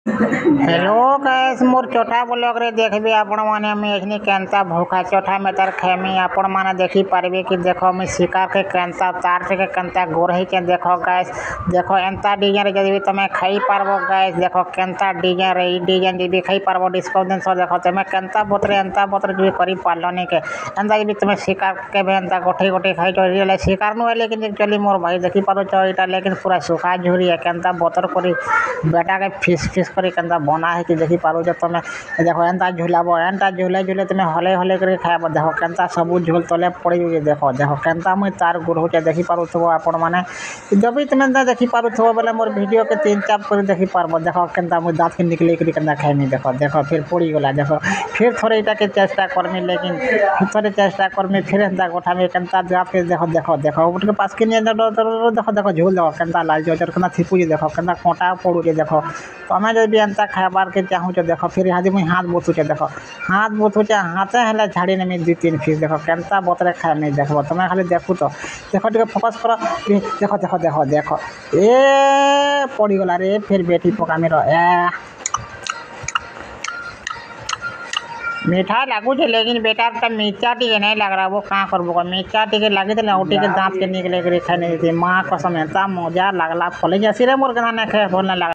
Hello guys मोर चोटा blog रे देखबे आपण माने मैं एखनी केनता भूखा चोटा में तार खेमी आपण माने देखि पारबे कि देखो मैं शिकार के केनता तार के केनता गोरही के देखो गाइस देखो एंता डिजाइन रे जदी तमे खाई पारबो गाइस देखो केनता डिजाइन रे डिजाइन जदी खाई पारबो डिस्काउंट सो देखो तमे केनता बोतरे एंता बोतरे भी करी पारलो नहीं के एंता जदी तमे शिकार के एंता गोठे गोठे खाई तो रियल शिकार नु लेकिन एक्चुअली मोर भाई देखि पारो छ एटा लेकिन पूरा सुखा झुरी है केनता बोतर करी बेटा के फिस करी केनता बना है कि देखि पारो छ तमे देखो एंता झुलाबो एंता झुले झुले तमे हले हले करे खाबो देखो केनता सब झोल तले पड़ी जे देखो देखो केनता मुई तार गुरहो छ देखि पारो छ आपण माने जब भी तमे देखि पारो छ बेले मोर वीडियो के तीन चाप कर देखि पारबो देखो केनता मुई दांत के निकले करी केनता खाइनी देखो देखो फिर पड़ी गला देखो फिर थोड़े एटा के चेष्टा करमी लेकिन थोड़े चेष्टा करमी फिर एंता गोठा में केनता दांत के देखो देखो देखो उठ के पास के नहीं देखो देखो झोल देखो केनता लाल जो केनता थिपु जे देखो केनता कोटा पड़ू जे देखो तमे जब भी एंता खाबार के चाहू छ देखो फिर हादी मुई हाथ बोथु छ देखो हाथ बोथु छ हाथे हले झाड़ी ने में 2-3 पीस देखो केनता बोतरे खाए नहीं देखो तमे खाली देखु तो देखो ଟିକେ फोकस करो देखो देखो देखो देखो ए पड़ी गला रे फिर बेटी पका मेरो ए मीठा लागू छे लेकिन बेटा त मीठा टिके नहीं लग रहा वो कहां करबो मीठा टिके लागे त उठी के दांत के निकले करे खाने मां कसम एता मजा लागला फले जैसे रे मोर गना ने खे बोलने लगा।